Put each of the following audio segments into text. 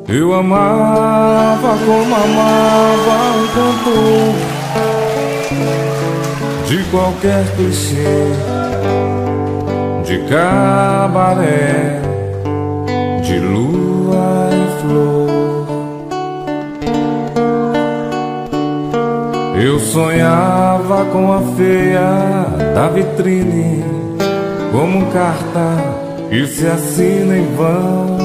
Eu amava como amava um cantor de qualquer clichê, de cabaré, de lua e flor. Eu sonhava com a feia da vitrine, como carta que se assina em vão.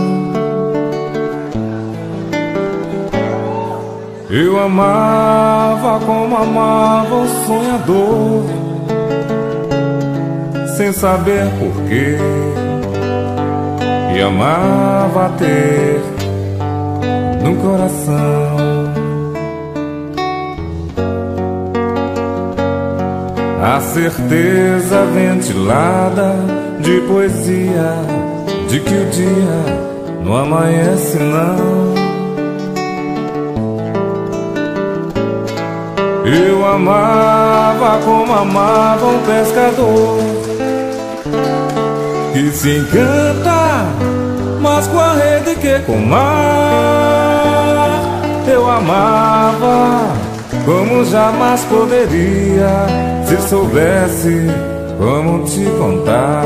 Eu amava como amava o sonhador, sem saber porquê, e amava ter no coração a certeza ventilada de poesia, de que o dia não amanhece não. Eu amava como amava um pescador que se encanta mais com a rede que com o mar. Eu amava como jamais poderia, se soubesse como te contar.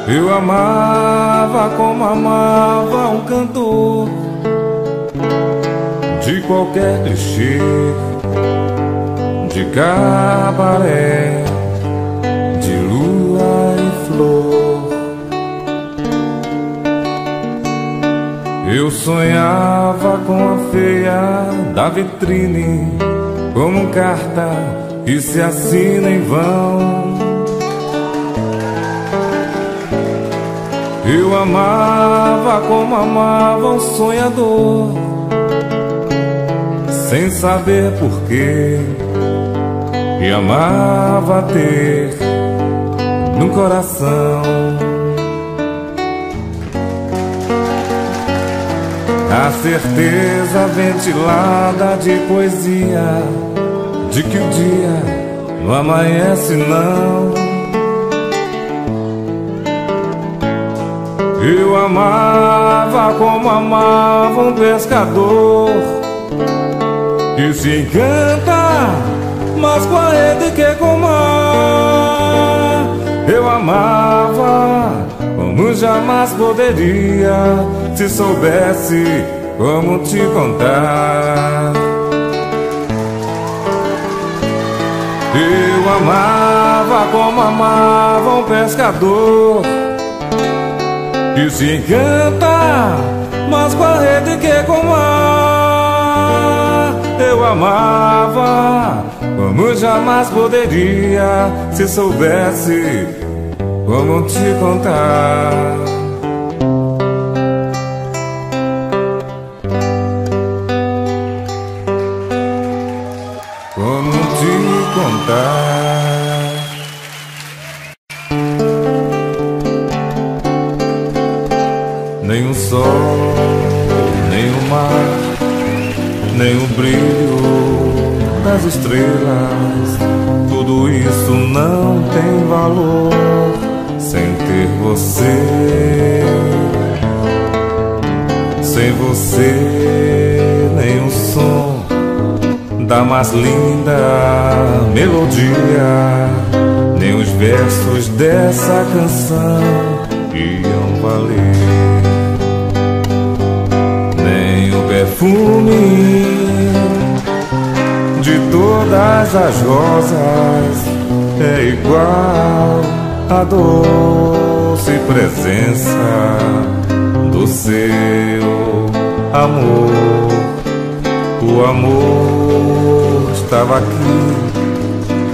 Eu amava como amava um cantor de qualquer clichê, de cabaré, de lua e flor. Eu sonhava com a feia da vitrine, como carta que se assina em vão. Eu amava como amava um sonhador, sem saber porquê, e amava ter no coração a certeza ventilada de poesia, de que o dia não amanhece não. Eu amava como amava um pescador que se encanta mais com a rede que com o mar. Eu amava como jamais poderia, se soubesse como te contar. Eu amava como amava um pescador que se encanta mais com a rede que com o mar. Eu amava como jamais poderia, se soubesse como te contar. Como te contar. Nem o sol, nem o mar, nem o brilho das estrelas, tudo isso não tem valor sem ter você. Sem você, nem o som da mais linda melodia, nem os versos dessa canção iam valer. Perfume de todas as rosas é igual à doce presença do seu amor. O amor estava aqui,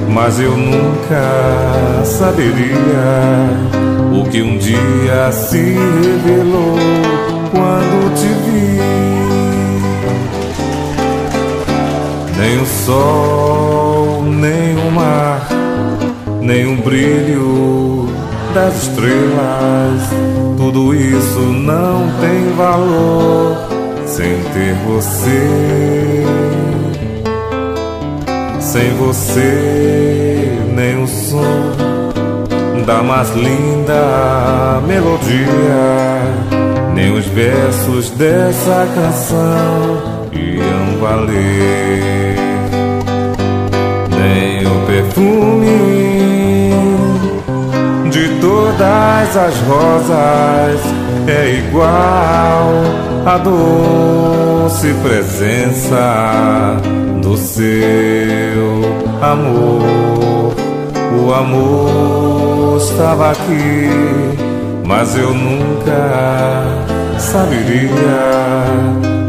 mas eu nunca saberia o que um dia se revelou quando te vi. Nem o sol, nem o mar, nem o brilho das estrelas, tudo isso não tem valor sem ter você. Sem você, nem o som da mais linda melodia, nem os versos dessa canção iam valer, nem o perfume de todas as rosas é igual à doce presença do seu amor. O amor estava aqui, mas eu nunca saberia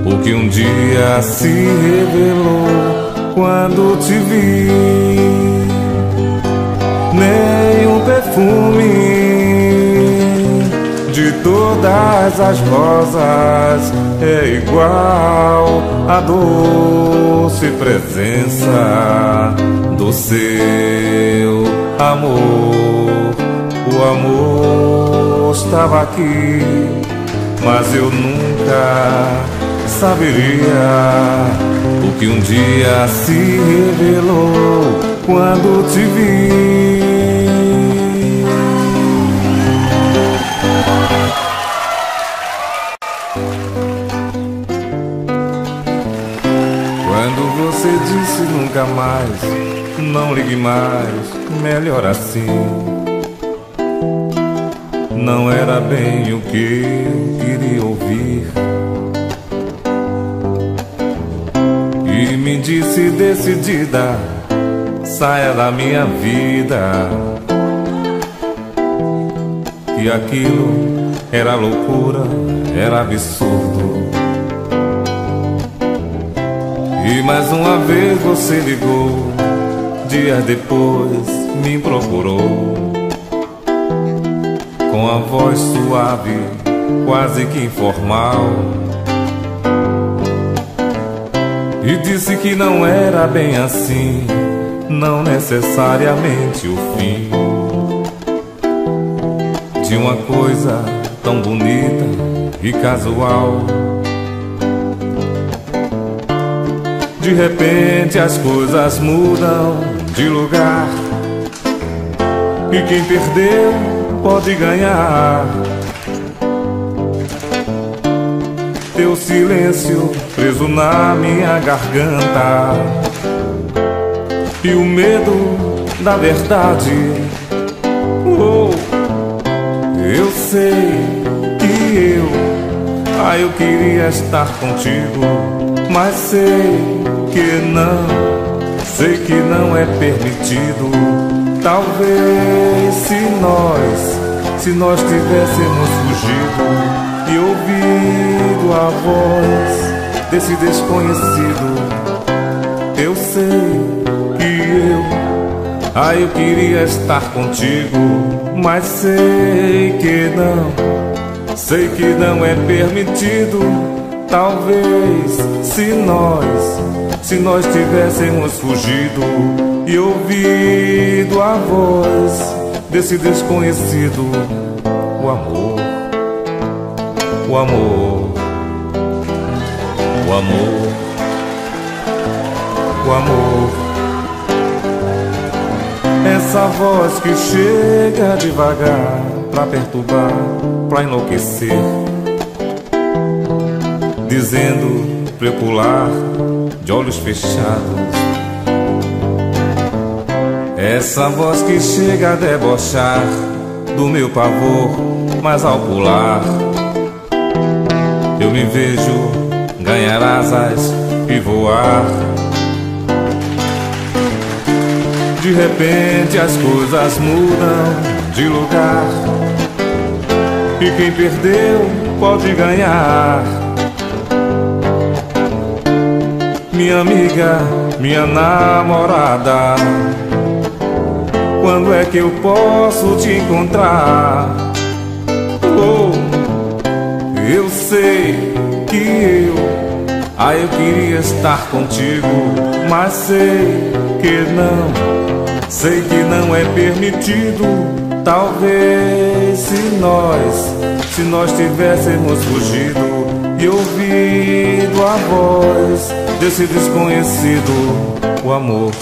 o que um dia se revelou quando te vi. Nem um perfume de todas as rosas é igual à doce presença do seu amor. O amor estava aqui, mas eu nunca saberia o que um dia se revelou quando te vi. Quando você disse nunca mais, não ligue mais, melhor assim. Não era bem o que eu queria ouvir. E me disse decidida, saia da minha vida. E aquilo era loucura, era absurdo. E mais uma vez você ligou, dias depois me procurou, com a voz suave, quase que informal, e disse que não era bem assim, não necessariamente o fim de uma coisa tão bonita e casual. De repente as coisas mudam de lugar, e quem perdeu pode ganhar. Teu silêncio preso na minha garganta, e o medo da verdade. Oh, eu sei que eu queria estar contigo, mas sei que não é permitido. Talvez se nós tivéssemos fugido e ouvido a voz desse desconhecido. Eu sei que eu queria estar contigo, mas sei que não é permitido. Talvez se nós tivéssemos fugido e ouvido a voz desse desconhecido. O amor, o amor, o amor, o amor. Essa voz que chega devagar pra perturbar, pra enlouquecer, dizendo pra eu pular de olhos fechados. Essa voz que chega a debochar do meu pavor, mas ao pular eu me vejo ganhar asas e voar. De repente as coisas mudam de lugar, e quem perdeu pode ganhar. Minha amiga, minha namorada, quando é que eu posso te encontrar? Oh, eu sei que eu queria estar contigo, mas sei que não é permitido. Talvez se nós tivéssemos fugido e ouvido a voz desse desconhecido. O amor,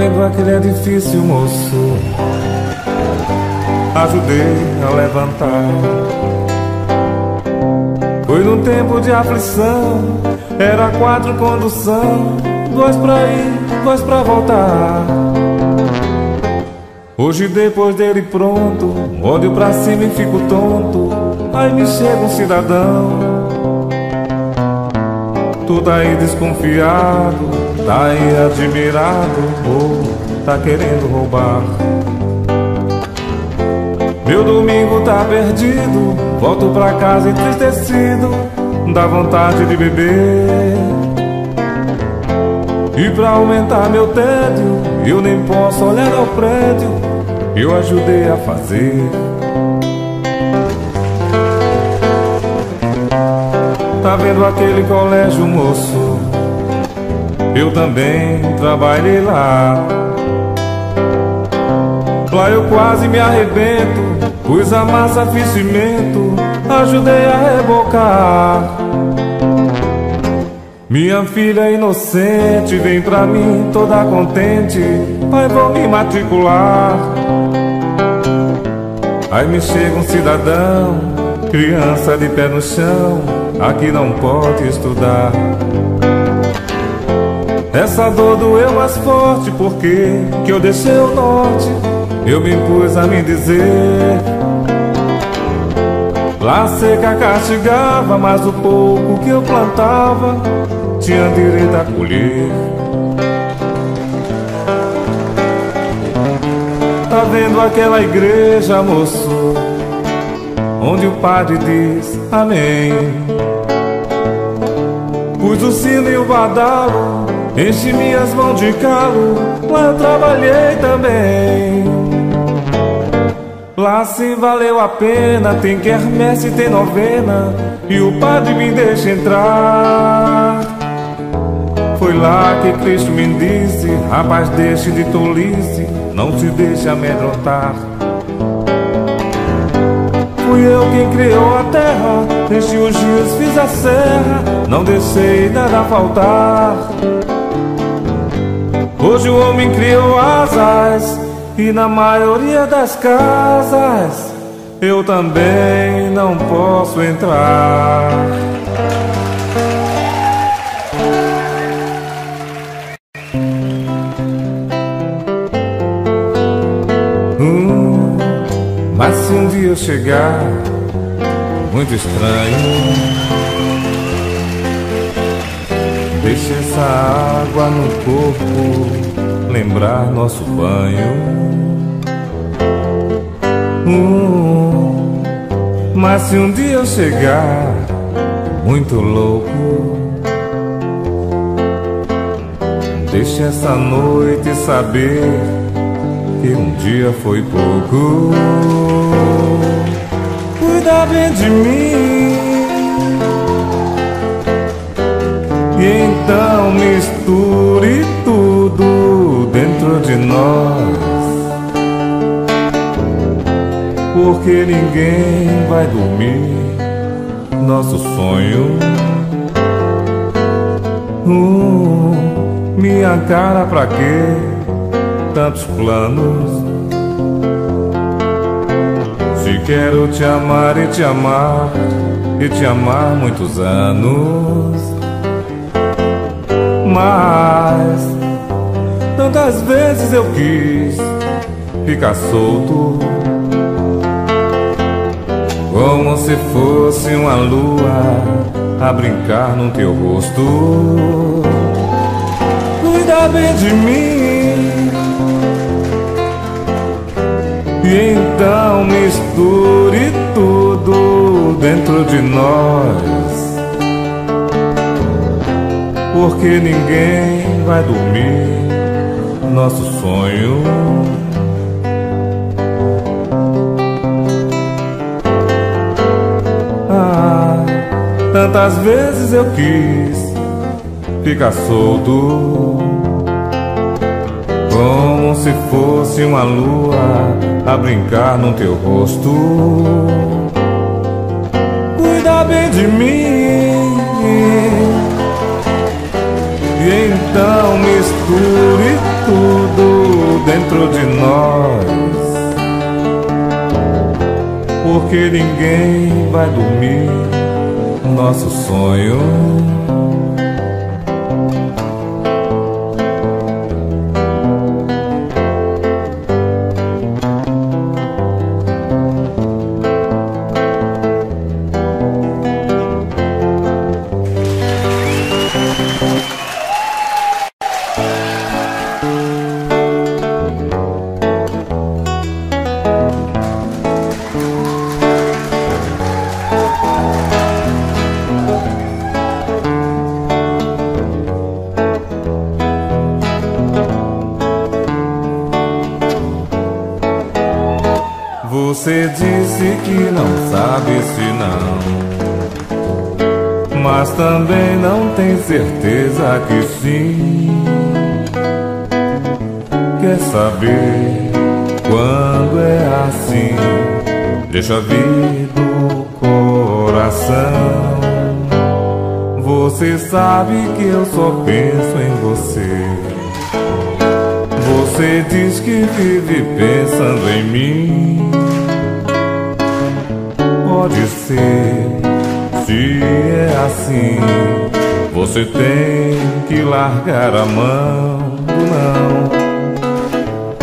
vendo aquele edifício, moço? Ajudei a levantar. Foi num tempo de aflição, era 4 condução, 2 pra ir, 2 pra voltar. Hoje depois dele pronto, olho pra cima e fico tonto. Aí me chega um cidadão, tu tá aí desconfiado, tá aí admirado, ou tá querendo roubar. Meu domingo tá perdido, volto pra casa entristecido, dá vontade de beber. E pra aumentar meu tédio, eu nem posso olhar ao prédio, eu ajudei a fazer. Tá vendo aquele colégio, moço? Eu também trabalhei lá. Lá eu quase me arrebento, pus a massa, fiz cimento, ajudei a rebocar. Minha filha inocente vem pra mim toda contente, pai, vou me matricular. Aí me chega um cidadão, criança de pé no chão, aqui não pode estudar. Essa dor doeu mais forte porque que eu deixei o norte, eu me impus a me dizer. Lá seca castigava, mas o pouco que eu plantava tinha direito a colher. Tá vendo aquela igreja, moço, onde o padre diz amém? Pus o sino e o badalo, enchi minhas mãos de calo, lá eu trabalhei também. Lá sim valeu a pena, tem quermesse, tem novena, e o padre me deixa entrar. Foi lá que Cristo me disse, rapaz, deixe de tolice, não se deixe amedrontar. Fui eu quem criou a terra, enchi os rios, fiz a serra, não deixei nada faltar. Hoje o homem criou asas, e na maioria das casas eu também não posso entrar. Mas se um dia eu chegar muito estranho, deixe essa água no corpo lembrar nosso banho. Mas se um dia eu chegar muito louco, deixe essa noite saber que um dia foi pouco. Cuida bem de mim, e então misture tudo dentro de nós, porque ninguém vai dormir nosso sonho. Minha cara, pra quê tantos planos? Se quero te amar e te amar, e te amar muitos anos. Mas tantas vezes eu quis ficar solto, como se fosse uma lua a brincar no teu rosto. Cuida bem de mim, e então misture tudo dentro de nós, porque ninguém vai dormir nosso sonho. Tantas vezes eu quis ficar solto, como se fosse uma lua a brincar no teu rosto. Cuida bem de mim, e então misture tudo dentro de nós, porque ninguém vai dormir nosso sonho. Você disse que não sabe se não, mas também não tem certeza que sim. Quer saber quando é assim? Deixa vir do coração. Você sabe que eu só penso em você. Você diz que vive pensando em mim. Pode ser, se é assim, você tem que largar a mão do não,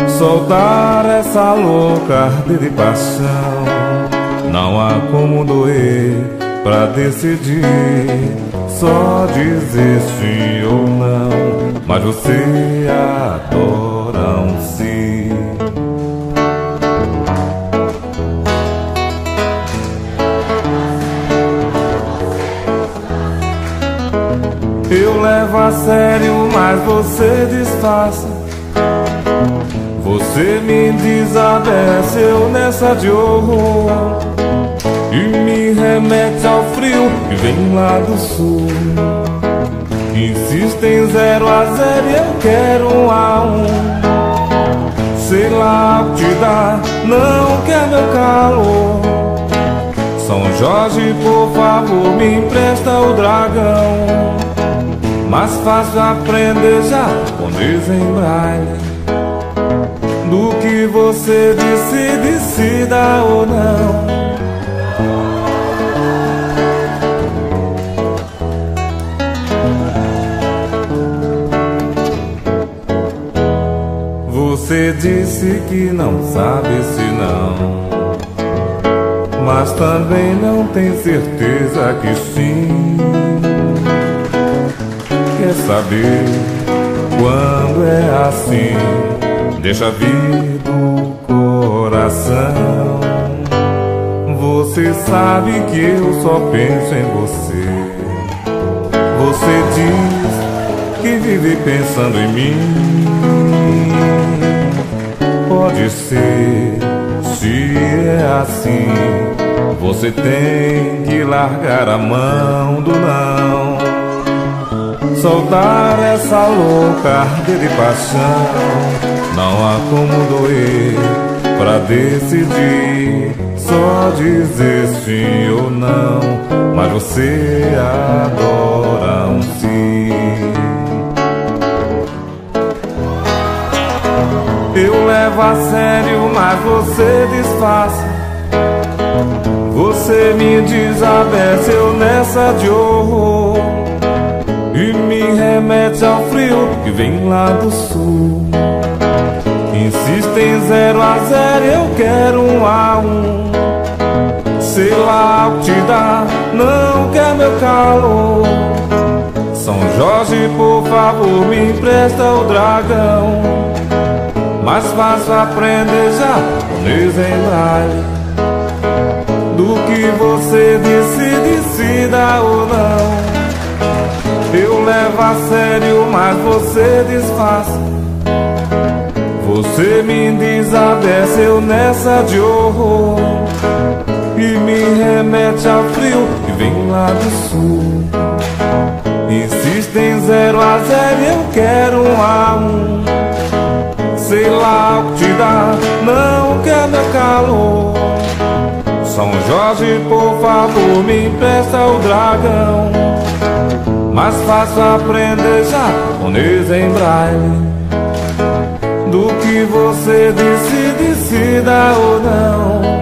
soltar essa louca ardida de paixão. Não há como doer pra decidir, só dizer sim ou não, mas você adora um sim. Eu levo a sério, mas você disfarça. Você me desabeceu nessa de horror e me remete ao frio que vem lá do sul. Insiste em 0 a 0 e eu quero 1 a 1. Sei lá o que te dá, não quer meu calor. São Jorge, por favor, me empresta o dragão. Mais fácil aprender japonês em braille do que você decida ou não. Você disse que não sabe se não, mas também não tem certeza que sim. Quer saber quando é assim? Deixa vir do coração. Você sabe que eu só penso em você. Você diz que vive pensando em mim. Pode ser, se é assim, você tem que largar a mão do não, soltar essa louca ardida de paixão. Não há como doer pra decidir, só dizer sim ou não, mas você adora um sim. Eu levo a sério, mas você disfarça. Você me desabeceu nessa de horror e me remete ao frio que vem lá do sul. Insiste em 0 a 0, eu quero 1 a 1. Sei lá o que te dá, não quer meu calor. São Jorge, por favor, me empresta o dragão. Mais fácil aprender japonês em braille do que você decida ou não. Eu levo a sério, mas você disfarça. Você me desabeceu nessa de horror e me remete ao frio que vem lá do sul. Insiste em 0 a 0, eu quero 1 a 1. Sei lá o que te dá, não quer meu calor. São Jorge, por favor, me empresta o dragão. Mais fácil aprender japonês em braille do que você decida ou não.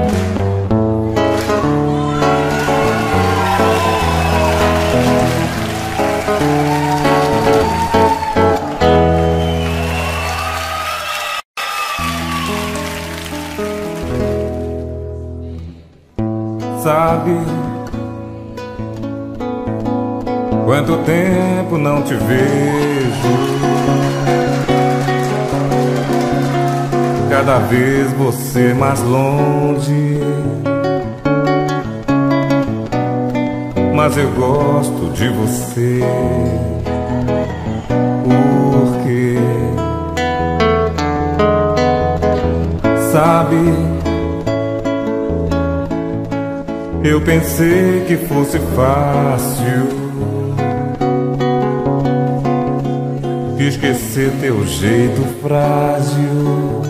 Sabe quanto tempo não te vejo? Cada vez você mais longe, mas eu gosto de você. Porque sabe, eu pensei que fosse fácil esquecer teu jeito frágil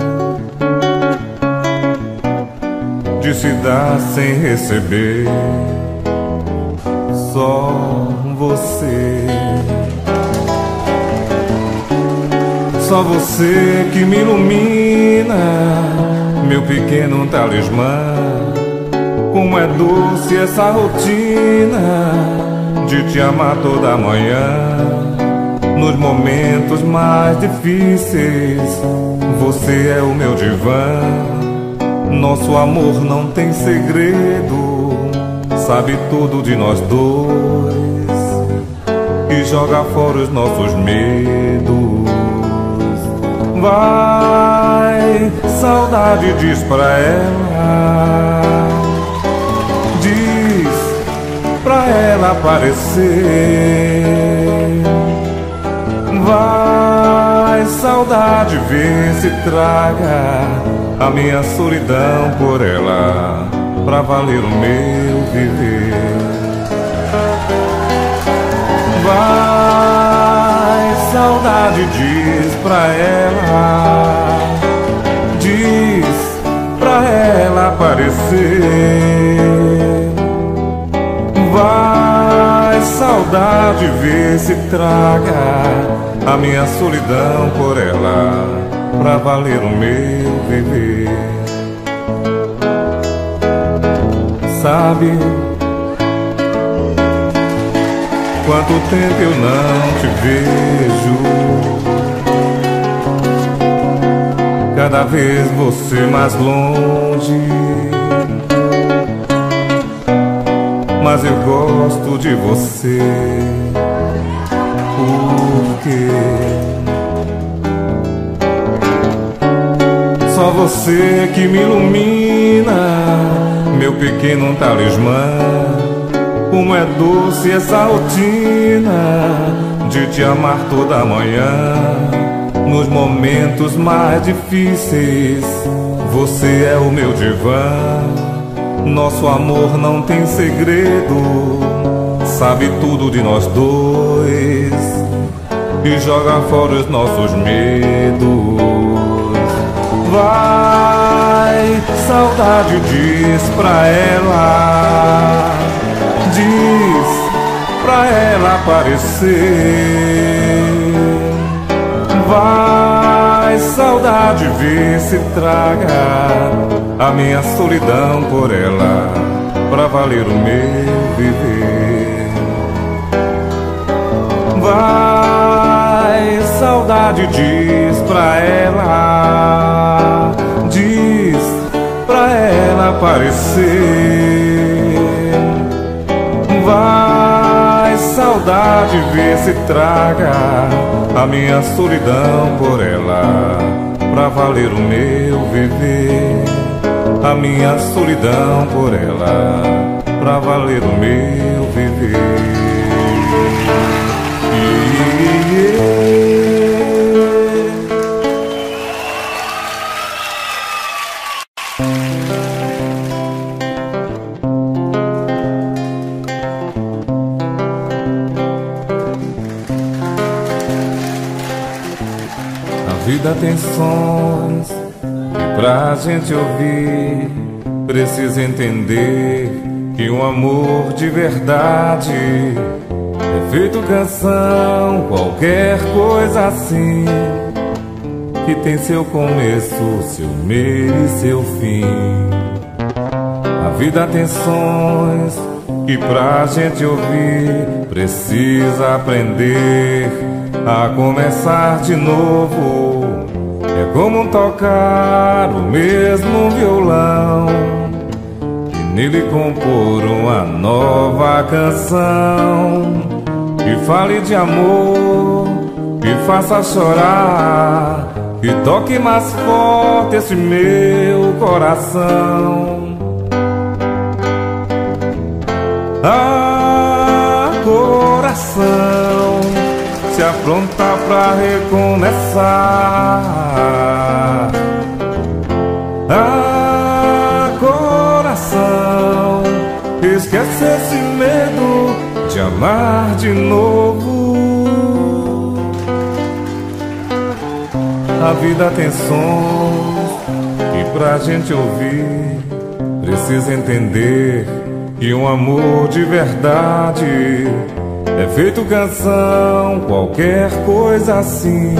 de se dar sem receber. Só você, só você que me ilumina, meu pequeno talismã. Como é doce essa rotina de te amar toda manhã. Nos momentos mais difíceis, você é o meu divã. Nosso amor não tem segredo, sabe tudo de nós dois e joga fora os nossos medos. Vai, saudade, diz pra ela, diz pra ela aparecer. Vai, saudade, vê se traga a minha solidão por ela, pra valer o meu viver. Vai, saudade, diz pra ela, diz pra ela aparecer. Vai, saudade, vê se traga a minha solidão por ela, pra valer o meu viver. Sabe quanto tempo eu não te vejo? Cada vez você mais longe, mas eu gosto de você. Porque só você que me ilumina, meu pequeno talismã. Como é doce essa rotina de te amar toda manhã. Nos momentos mais difíceis, você é o meu divã. Nosso amor não tem segredo, sabe tudo de nós dois e joga fora os nossos medos. Vai, saudade, diz pra ela, diz pra ela aparecer. Vai, saudade, vê se traga a minha solidão por ela, pra valer o meu viver. Vai, saudade, diz pra ela, diz pra ela aparecer. Vai, saudade, vê se traga a minha solidão por ela, pra valer o meu viver. A minha solidão por ela, pra valer o meu viver. A vida tem sons e pra gente ouvir precisa entender que um amor de verdade é feito canção, qualquer coisa assim. que tem seu começo, seu meio e seu fim. A vida tem sons que pra gente ouvir precisa aprender a começar de novo. É como tocar o mesmo violão e nele compor uma nova canção que fale de amor, que faça chorar, que toque mais forte esse meu coração. Ah, coração, se apronta pra recomeçar. Ah, coração, esquece esse medo de amar de novo. A vida tem sons que pra gente ouvir precisa entender que um amor de verdade é feito canção, qualquer coisa assim,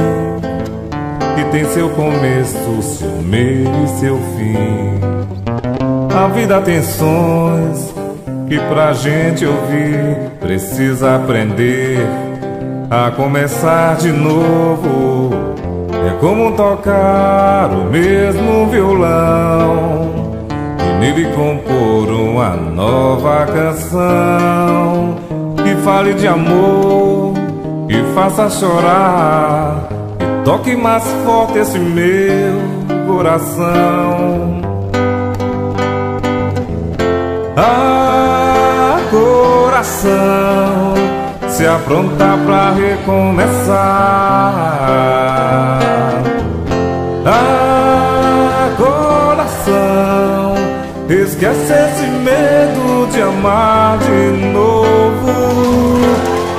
que tem seu começo, seu meio e seu fim. A vida tem sons que pra gente ouvir precisa aprender a começar de novo. É como tocar o mesmo violão e nele compor uma nova canção que fale de amor, que faça chorar, que toque mais forte esse meu coração. Ah, coração, se apronta pra recomeçar. Ah, coração, esquece esse medo de amar de novo.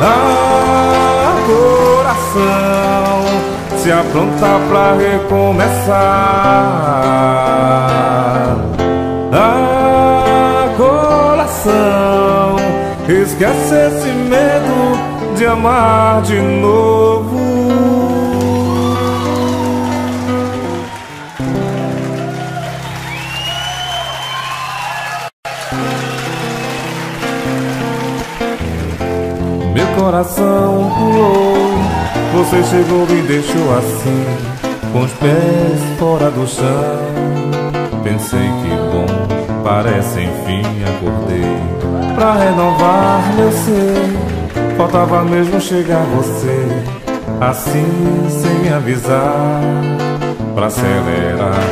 Ah, coração, se apronta pra recomeçar. Ah, coração, esquece esse medo de amar de novo. Meu coração pulou, você chegou e me deixou assim, com os pés fora do chão. Pensei que bom, parece enfim acordei pra renovar meu ser. Faltava mesmo chegar você, assim sem me avisar, pra acelerar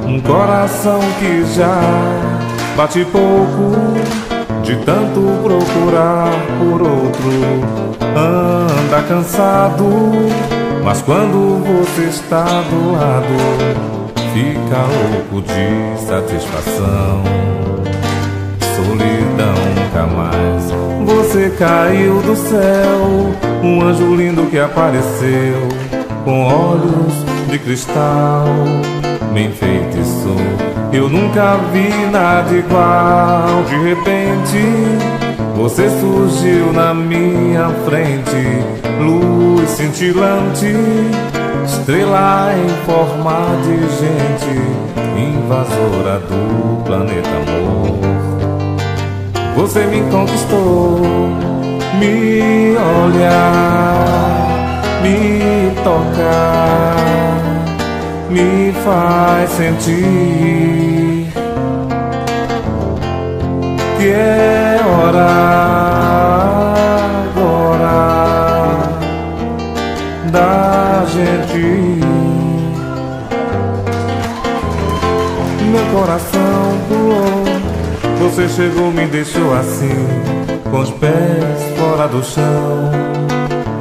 um coração que já bate pouco de tanto procurar por outro. Anda cansado, mas quando você está do lado, fica louco de satisfação. Solidão nunca mais, você caiu do céu, um anjo lindo que apareceu, com olhos de cristal, me enfeitiçou. Eu nunca vi nada igual. De repente, você surgiu na minha frente, luz cintilante, estrela em forma de gente, invasora do planeta amor. Você me conquistou, me olhar, me tocar, me faz sentir que é hora agora da gente ir. Meu coração pulou, você chegou, me deixou assim, com os pés fora do chão.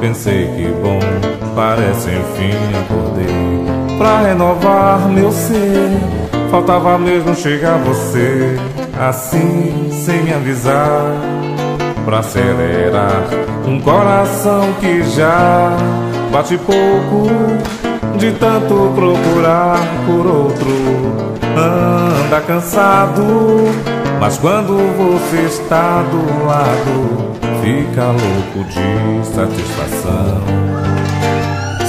Pensei que bom, parece enfim acordei pra renovar meu ser. Faltava mesmo chegar você, assim sem me avisar, pra acelerar um coração que já bate pouco de tanto procurar por outro. Anda cansado, mas quando você está do lado, fica louco de satisfação.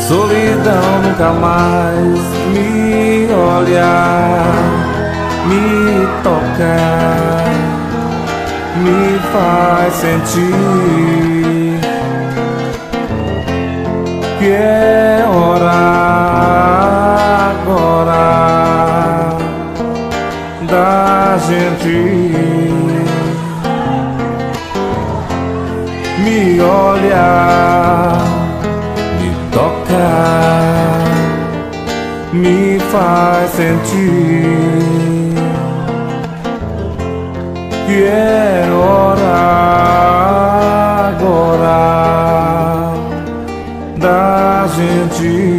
Solidão nunca mais me olhar, me tocar, me faz sentir que é hora agora da gente me olhar, me tocar, me faz sentir que é hora agora da gente.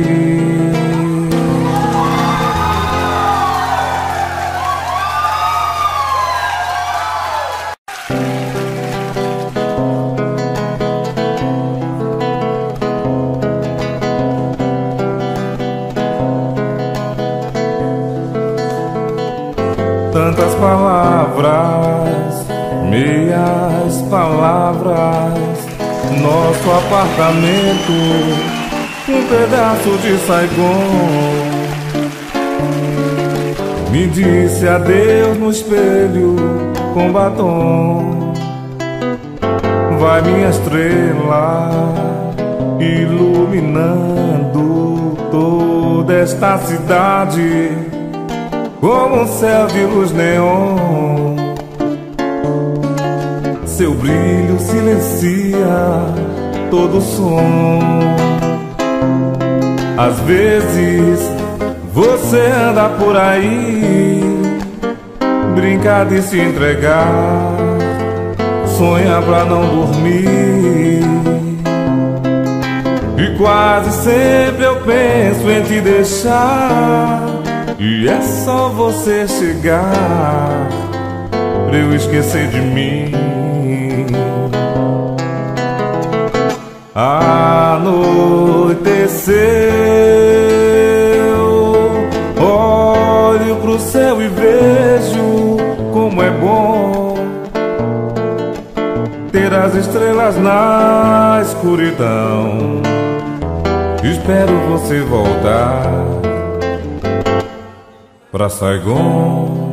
Tantas palavras, meias palavras, nosso apartamento, um pedaço de Saigon. Me disse adeus no espelho com batom. Vai minha estrela, iluminando toda esta cidade como um céu de luz neon. Seu brilho silencia todo o som. Às vezes você anda por aí, brinca de se entregar, sonha pra não dormir. E quase sempre eu penso em te deixar, e é só você chegar pra eu esquecer de mim. Anoiteceu, olho pro céu e vejo como é bom ter as estrelas na escuridão. Espero você voltar pra Saigon.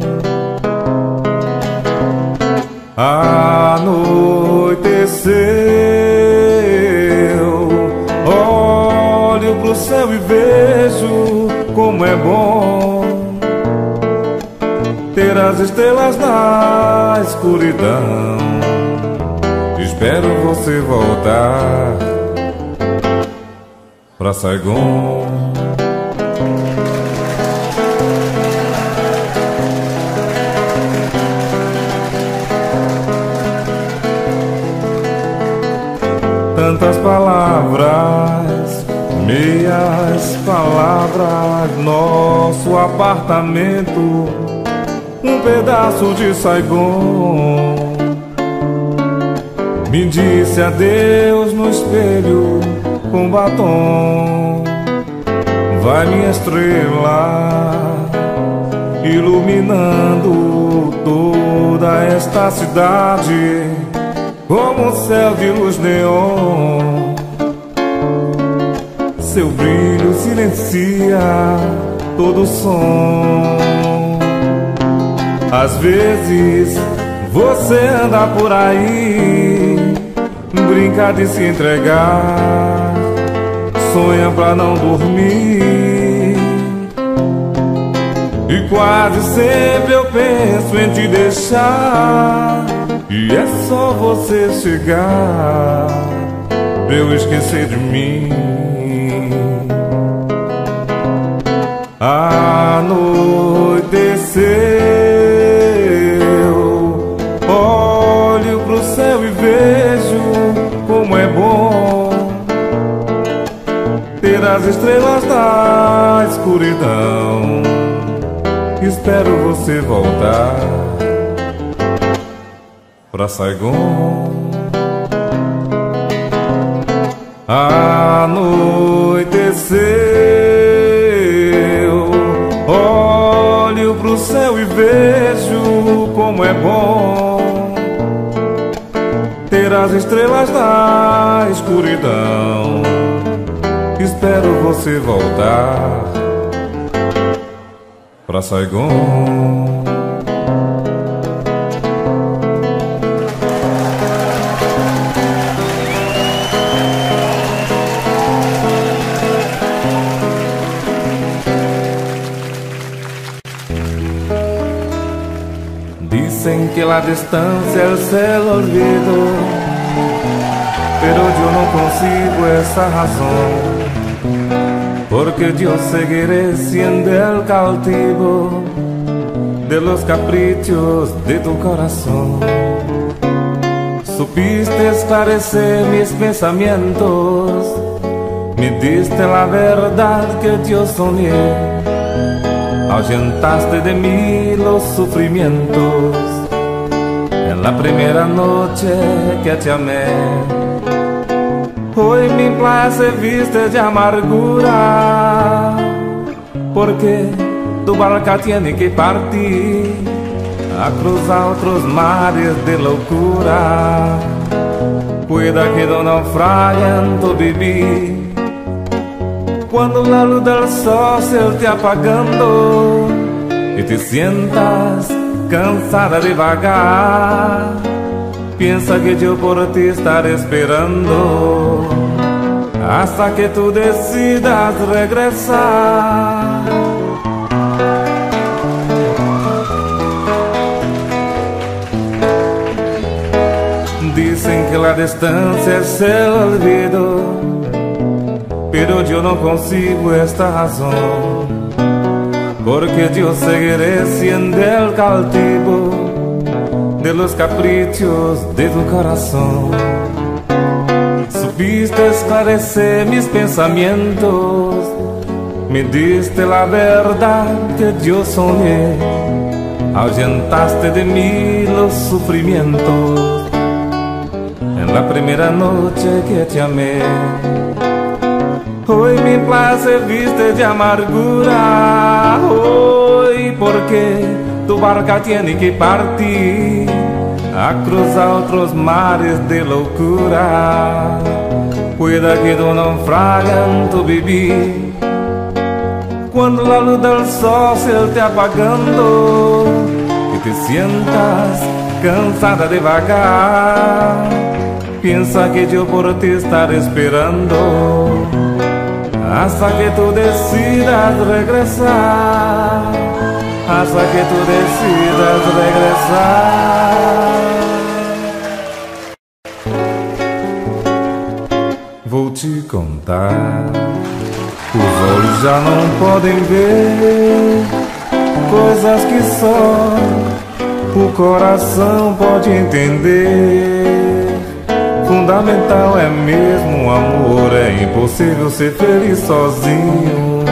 Anoiteceu, olho pro céu e vejo como é bom ter as estrelas na escuridão. Espero você voltar pra Saigon. Tantas palavras, meias palavras, nosso apartamento, um pedaço de Saigon. Me disse adeus no espelho com batom. Vai minha estrela, iluminando toda esta cidade como um céu de luz neon. Seu brilho silencia todo o som. Às vezes você anda por aí, brinca de se entregar, sonha pra não dormir. E quase sempre eu penso em te deixar, e é só você chegar pra eu esquecer de mim. Anoiteceu, olho pro céu e vejo como é bom ter as estrelas na escuridão. Espero você voltar pra Saigon. Anoiteceu, olho pro céu e vejo como é bom ter as estrelas na escuridão. espero você voltar pra Saigon. Dicen que la distancia es el olvido, pero yo no consigo esa razón, porque yo seguiré siendo el cautivo de los caprichos de tu corazón. Supiste esclarecer mis pensamientos, me diste la verdad que yo soñé, ahuyentaste de mí los sufrimientos en la primera noche que te amé. Hoy mi playa se viste de amargura, porque tu barca tiene que partir a cruzar otros mares de locura. Cuida que no naufraguen tu vivir, cuando la luz del sol se esté apagando y te sientas cansada de vagar, piensa que yo por ti estaré esperando hasta que tú decidas regresar. Dicen que la distancia es el olvido, pero yo no consigo esta razón, porque yo seguiré siendo el cautivo de los caprichos de tu corazón. Supiste esclarecer mis pensamientos, me diste la verdad que yo soñé, ahuyentaste de mí los sufrimientos en la primera noche que te amé. Hoy mi playa se viste de amargura, hoy porque tu barca tiene que partir a cruzar otros mares de locura. Cuida que no naufraguen tu vivir, cuando la luz del sol se esté apagando y te sientas cansada de vagar, piensa que yo por ti estaré esperando hasta que tú decidas regresar, hasta que tú decidas regresar. Vou te contar, os olhos já não podem ver coisas que só o coração pode entender. Fundamental é mesmo o amor, é impossível ser feliz sozinho.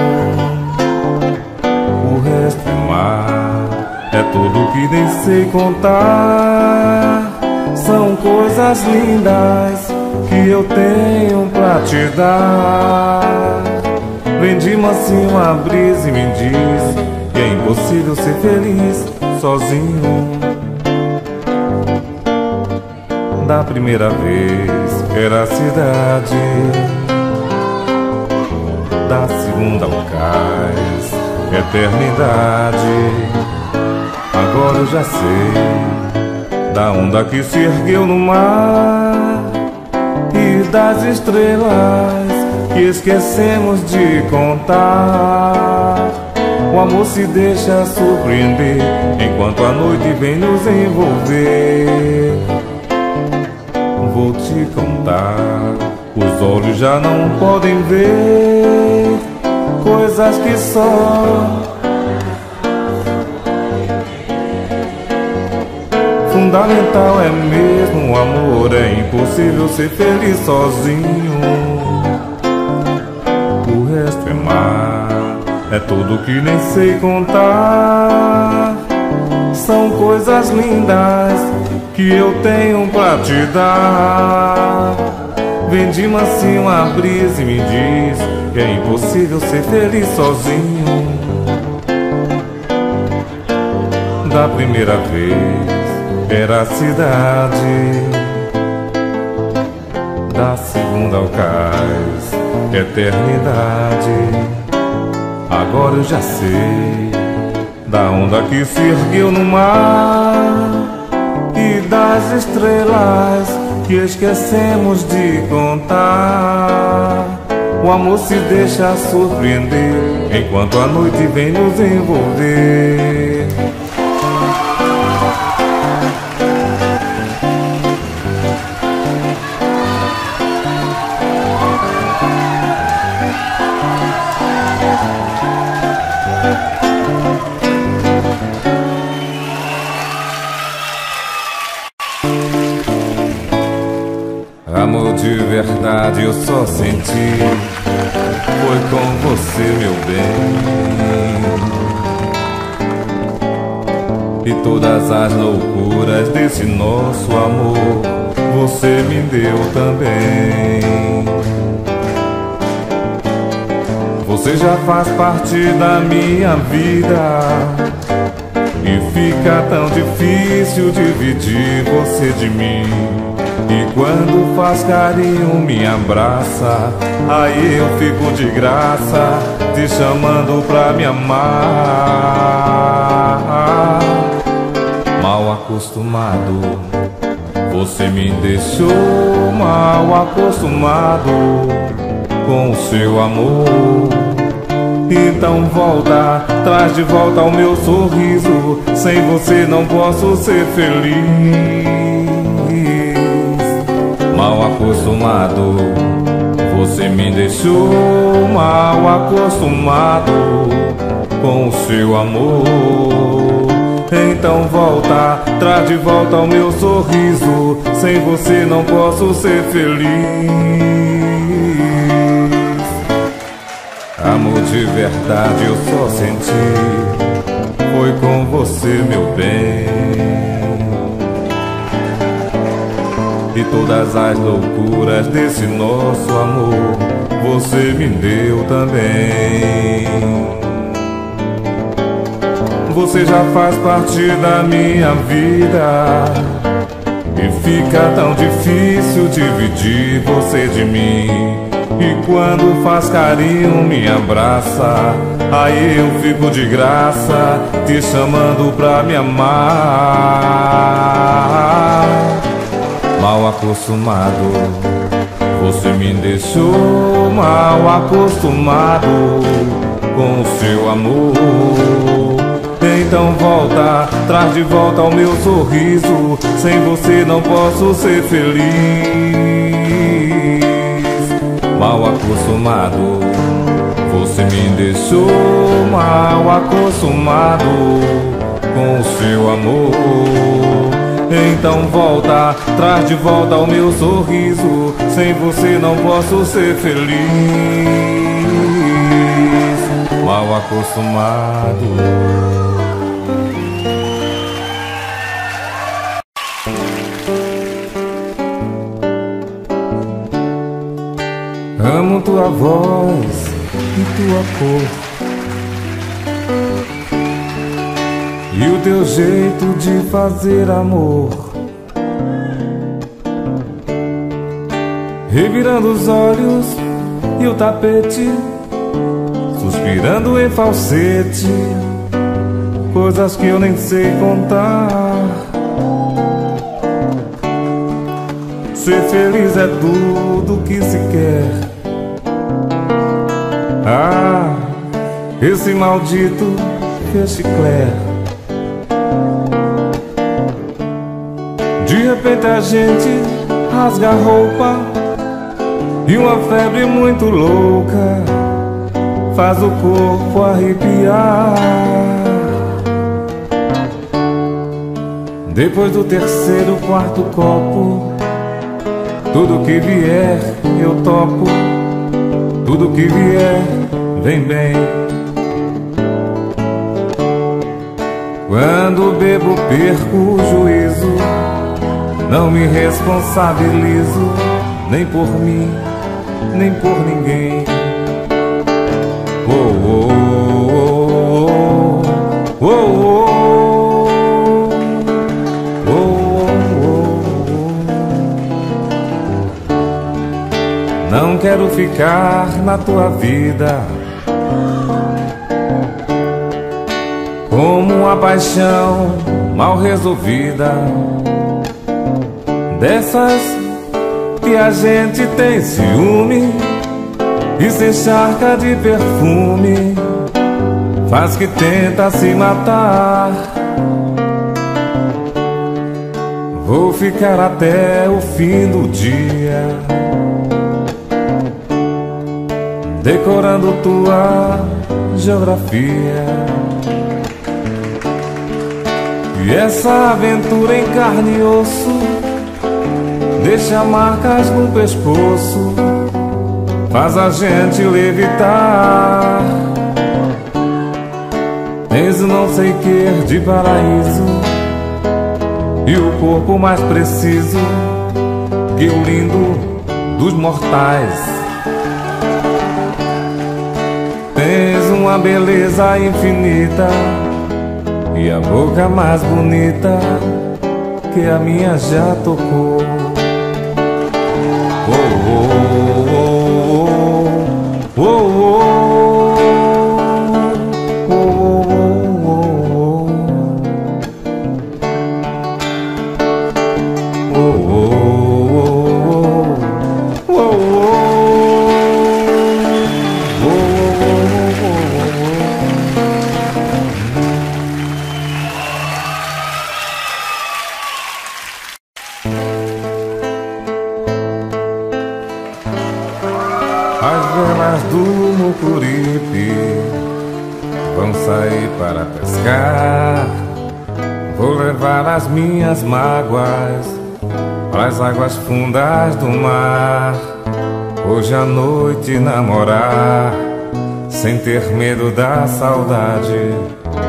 O resto é mar, é tudo que nem sei contar. São coisas lindas que eu tenho pra te dar. Vem de mansinho a brisa e me diz que é impossível ser feliz sozinho. Da primeira vez era a cidade, da segunda ao cais, eternidade. Agora eu já sei da onda que se ergueu no mar e das estrelas que esquecemos de contar. O amor se deixa surpreender enquanto a noite vem nos envolver. Vou te contar, os olhos já não podem ver coisas que só fundamental é mesmo o amor, é impossível ser feliz sozinho. O resto é mar, é tudo que nem sei contar. São coisas lindas que eu tenho pra te dar. Vem de mansinho a brisa e me diz que é impossível ser feliz sozinho. Da primeira vez era a cidade, da segunda ao cais, eternidade. Agora eu já sei da onda que se ergueu no mar e das estrelas que esquecemos de contar. O amor se deixa surpreender enquanto a noite vem nos envolver. Amor de verdade eu só senti, foi com você, meu bem. E todas as loucuras desse nosso amor você me deu também. Você já faz parte da minha vida e fica tão difícil dividir você de mim. E quando faz carinho me abraça, aí eu fico de graça te chamando pra me amar. Mal acostumado, você me deixou mal acostumado com o seu amor. Então volta, traz de volta o meu sorriso. Sem você não posso ser feliz. Mal acostumado, você me deixou mal acostumado com o seu amor. Então volta, traz de volta o meu sorriso. Sem você não posso ser feliz. Amor de verdade eu só senti, foi com você, meu bem. E todas as loucuras desse nosso amor você me deu também. Você já faz parte da minha vida e fica tão difícil dividir você de mim. E quando faz carinho me abraça, aí eu fico de graça te chamando pra me amar. Mal acostumado, você me deixou mal acostumado com o seu amor. Então volta, traz de volta o meu sorriso. Sem você não posso ser feliz. Mal acostumado, você me deixou mal acostumado com o seu amor. Então volta, traz de volta o meu sorriso. Sem você não posso ser feliz. Mal acostumado. Amo tua voz e tua cor e o teu jeito de fazer amor, revirando os olhos e o tapete, suspirando em falsete, coisas que eu nem sei contar. Ser feliz é tudo que se quer. Ah, esse maldito chiclete. De repente a gente rasga a roupa e uma febre muito louca faz o corpo arrepiar. Depois do terceiro, quarto copo, tudo que vier eu topo. Tudo que vier vem bem. Quando bebo perco o juízo, não me responsabilizo, nem por mim, nem por ninguém. Oh, oh, oh, oh, oh, oh, oh, oh. Não não quero ficar na tua vida como uma paixão mal resolvida, dessas que a gente tem ciúme e se encharca de perfume, faz que tenta se matar. Vou ficar até o fim do dia decorando tua geografia, e essa aventura em carne e osso deixa marcas no pescoço, faz a gente levitar. Tens o não sei que de paraíso e o corpo mais preciso que o lindo dos mortais. Tens uma beleza infinita e a boca mais bonita que a minha já tocou. Oh, oh, oh, oh, oh, as velas do Mucuripe vão sair para pescar. Vou levar as minhas mágoas para as águas fundas do mar. Hoje à noite namorar, sem ter medo da saudade,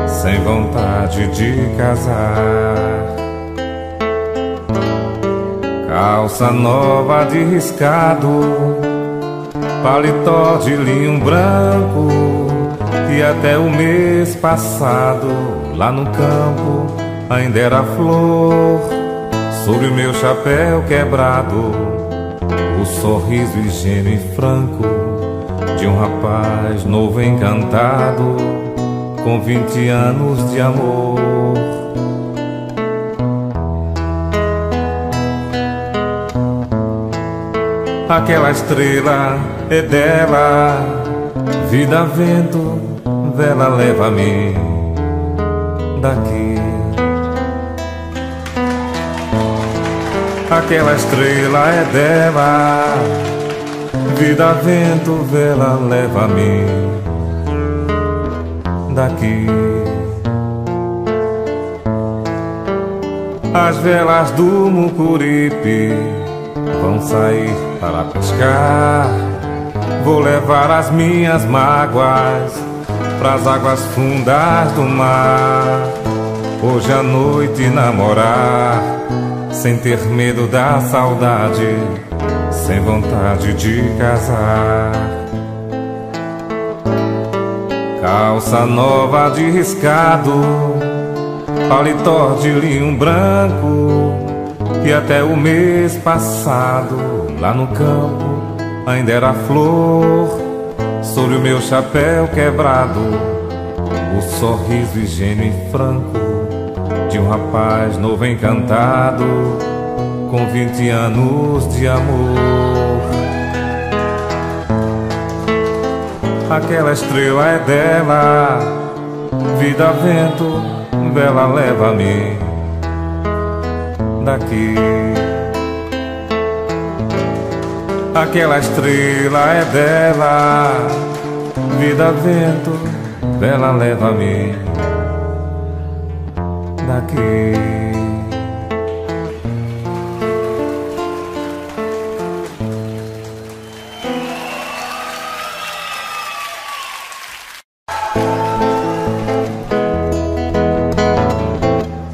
sem vontade de casar. Calça nova de riscado, paletó de linho branco, que até o mês passado lá no campo ainda era flor. Sobre o meu chapéu quebrado, o sorriso ingênuo e franco de um rapaz novo encantado, com 20 anos de amor. Aquela estrela é dela, vida, vento, vela, leva-me daqui. Aquela estrela é dela, vida, vento, vela, leva-me daqui. As velas do Mucuripe vão sair para pescar. Vou levar as minhas mágoas pras águas fundas do mar. Hoje à noite namorar, sem ter medo da saudade, sem vontade de casar. Calça nova de riscado, paletó de linho branco, que até o mês passado lá no campo ainda era flor. Sobre o meu chapéu quebrado, o sorriso ingênuo e franco de um rapaz novo encantado, com 20 anos de amor. Aquela estrela é dela, vida, vento, vela, leva-me daqui. Aquela estrela é dela, vida, vento, vela, leva-me daqui.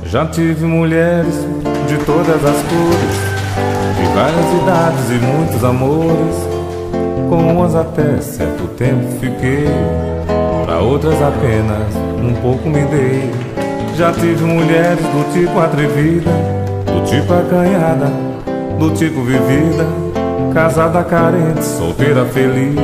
Já tive mulheres de todas as cores, de várias idades e muitos amores. Com umas até certo tempo fiquei, pra outras apenas um pouco me dei. Já tive mulheres do tipo atrevida, do tipo acanhada, do tipo vivida, casada carente, solteira feliz.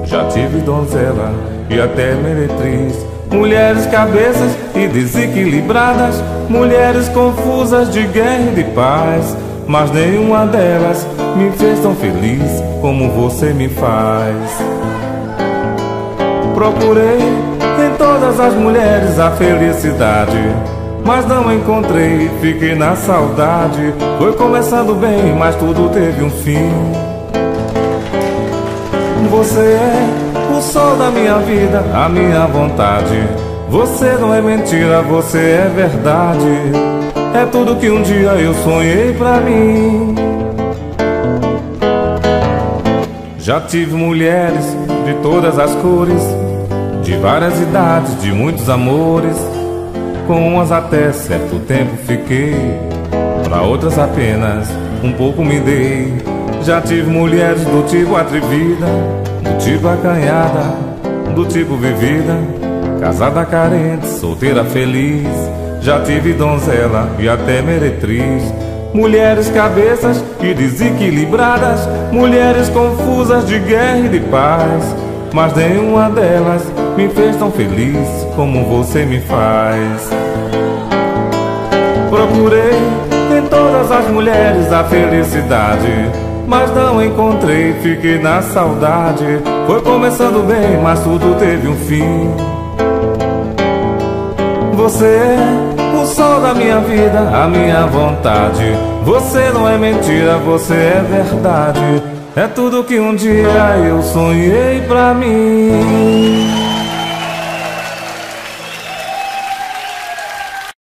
Já tive donzela e até meretriz. Mulheres cabeças e desequilibradas, mulheres confusas de guerra e de paz, mas nenhuma delas me fez tão feliz como você me faz. Procurei em todas as mulheres a felicidade, mas não encontrei, fiquei na saudade. Foi começando bem, mas tudo teve um fim. Você é o sol da minha vida, a minha vontade. Você não é mentira, você é verdade. É tudo que um dia eu sonhei pra mim. Já tive mulheres de todas as cores, de várias idades, de muitos amores. Com umas até certo tempo fiquei, pra outras apenas um pouco me dei. Já tive mulheres do tipo atrevida, do tipo acanhada, do tipo vivida, casada carente, solteira feliz. Já tive donzela e até meretriz. Mulheres cabeças e desequilibradas, mulheres confusas de guerra e de paz, mas nenhuma delas me fez tão feliz como você me faz. Procurei em todas as mulheres a felicidade, mas não encontrei, fiquei na saudade. Foi começando bem, mas tudo teve um fim. Você é o sol da minha vida, a minha vontade. Você não é mentira, você é verdade. É tudo que um dia eu sonhei pra mim.